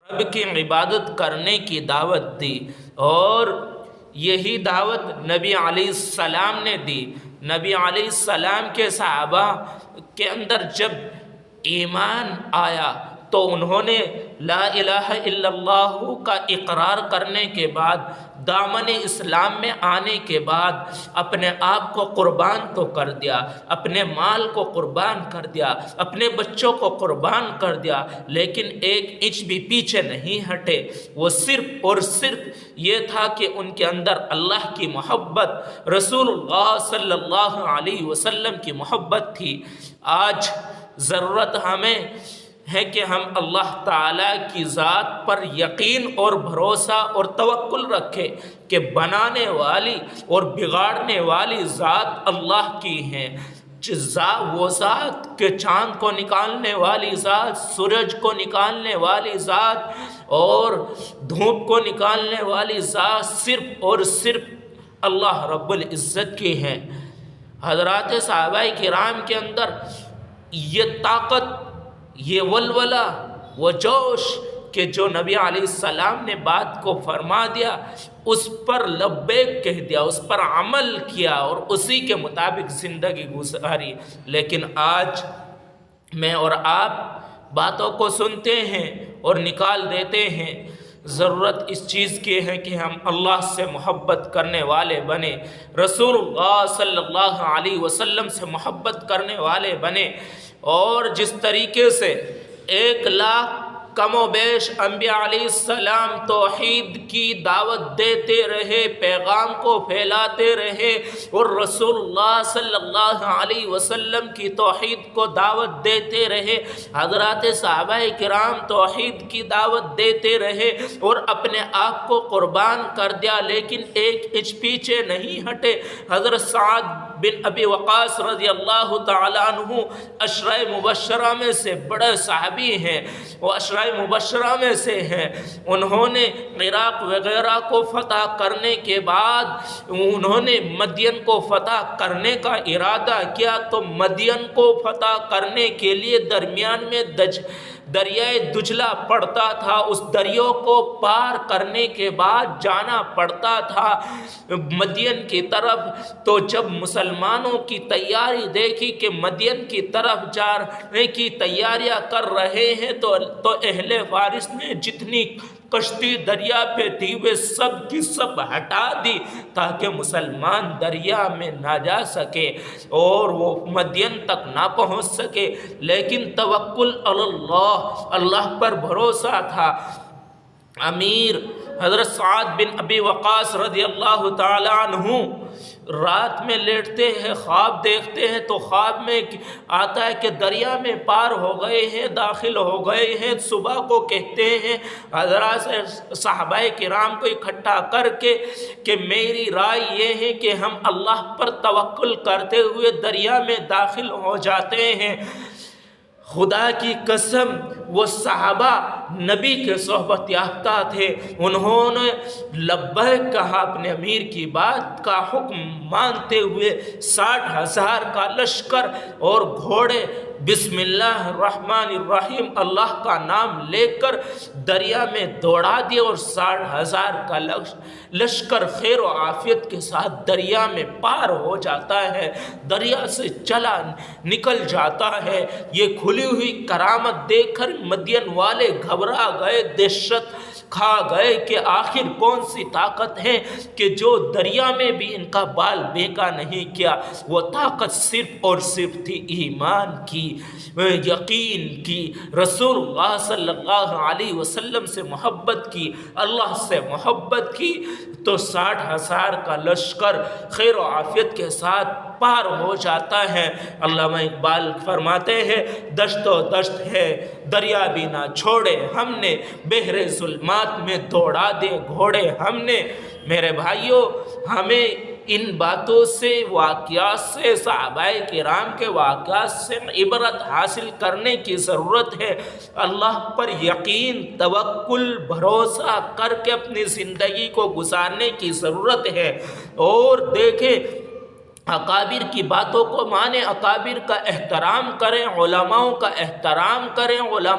رب کی عبادت کرنے کی دعوت دی، اور یہی دعوت نبی علیہ السلام نے دی۔ نبی علیہ السلام کے صحابہ کے اندر جب ایمان آیا تو انہوں نے لا الہ الا اللہ کا اقرار کرنے کے بعد، دامن اسلام میں آنے کے بعد اپنے آپ کو قربان تو کر دیا، اپنے مال کو قربان کر دیا، اپنے بچوں کو قربان کر دیا، لیکن ایک انچ بھی پیچھے نہیں ہٹے۔ وہ صرف اور صرف یہ تھا کہ ان کے اندر اللہ کی محبت، رسول اللہ صلی اللہ علیہ وسلم کی محبت تھی۔ آج ضرورت ہمیں ہے کہ ہم اللہ تعالیٰ کی ذات پر یقین اور بھروسہ اور توکل رکھیں کہ بنانے والی اور بگاڑنے والی ذات اللہ کی ہیں۔ وہ ذات کہ چاند کو نکالنے والی ذات، سورج کو نکالنے والی ذات اور دھوپ کو نکالنے والی ذات صرف اور صرف اللہ رب العزت کی ہے۔ حضرات صحابہ کرام کے اندر یہ طاقت، یہ ولولہ، وہ جوش کہ جو نبی علیہ السلام نے بات کو فرما دیا اس پر لبیک کہہ دیا، اس پر عمل کیا اور اسی کے مطابق زندگی گزاری۔ لیکن آج میں اور آپ باتوں کو سنتے ہیں اور نکال دیتے ہیں۔ ضرورت اس چیز کی ہے کہ ہم اللہ سے محبت کرنے والے بنے، رسول اللہ صلی اللہ علیہ وسلم سے محبت کرنے والے بنے، اور جس طریقے سے 1,00,000 کم و بیش انبیاء علیہ السلام توحید کی دعوت دیتے رہے، پیغام کو پھیلاتے رہے، اور رسول اللہ صلی اللہ علیہ وسلم کی توحید کو دعوت دیتے رہے، حضرات صحابہ کرام توحید کی دعوت دیتے رہے اور اپنے آپ کو قربان کر دیا، لیکن ایک انچ پیچھے نہیں ہٹے۔ حضرت سعد بن ابی وقاص رضی اللہ تعالیٰ عنہ عشرہ مبشرہ میں سے بڑے صحابی ہیں، وہ عشرہ مبشرہ میں سے ہیں۔ انہوں نے عراق وغیرہ کو فتح کرنے کے بعد انہوں نے مدین کو فتح کرنے کا ارادہ کیا، تو مدین کو فتح کرنے کے لیے درمیان میں دریائے دجلہ پڑتا تھا، اس دریوں کو پار کرنے کے بعد جانا پڑتا تھا مدین کی طرف۔ تو جب مسلمانوں کی تیاری دیکھی کہ مدین کی طرف جانے کی تیاریاں کر رہے ہیں تو اہل فارس نے جتنی کشتی دریا پہ تھی وہ سب کی سب ہٹا دی تاکہ مسلمان دریا میں نہ جا سکے اور وہ مدین تک نہ پہنچ سکے، لیکن توکل علی اللہ پر بھروسہ تھا۔ امیر حضرت سعد بن ابی وقاص رضی اللہ تعالیٰ عنہ رات میں لیٹتے ہیں، خواب دیکھتے ہیں، تو خواب میں آتا ہے کہ دریا میں پار ہو گئے ہیں، داخل ہو گئے ہیں۔ صبح کو کہتے ہیں حضرات صحابہ کرام کو اکٹھا کر کے کہ میری رائے یہ ہے کہ ہم اللہ پر توکل کرتے ہوئے دریا میں داخل ہو جاتے ہیں۔ خدا کی قسم وہ صحابہ نبی کے صحبت یافتہ تھے، انہوں نے لبیک کہا، اپنے امیر کی بات کا حکم مانتے ہوئے 60,000 کا لشکر اور گھوڑے بسم اللہ الرحمن الرحیم اللہ کا نام لے کر دریا میں دوڑا دیا، اور 60,000 کا لشکر خیر و عافیت کے ساتھ دریا میں پار ہو جاتا ہے، دریا سے چلا نکل جاتا ہے۔ یہ کھلی ہوئی کرامت دیکھ کر مدین والے گھبرا گئے، دہشت کھا گئے کہ آخر کون سی طاقت ہے کہ جو دریا میں بھی ان کا بال بیکا نہیں کیا۔ وہ طاقت صرف اور صرف تھی ایمان کی، یقین کی، رسول اللہ صلی اللہ علیہ وسلم سے محبت کی، اللہ سے محبت کی، تو 60,000 کا لشکر خیر و عافیت کے ساتھ پار ہو جاتا ہے۔ علامہ اقبال فرماتے ہیں دشت و دشت ہے دریا بھی نہ چھوڑے ہم نے، بحر ظلمات میں دوڑا دے گھوڑے ہم نے۔ میرے بھائیوں، ہمیں ان باتوں سے، واقعات سے، صحابہ کرام کے واقعات سے عبرت حاصل کرنے کی ضرورت ہے۔ اللہ پر یقین، توکل، بھروسہ کر کے اپنی زندگی کو گزارنے کی ضرورت ہے۔ اور دیکھیں اکابر کی باتوں کو مانیں، اکابر کا احترام کریں، علماء کا احترام کریں، علماء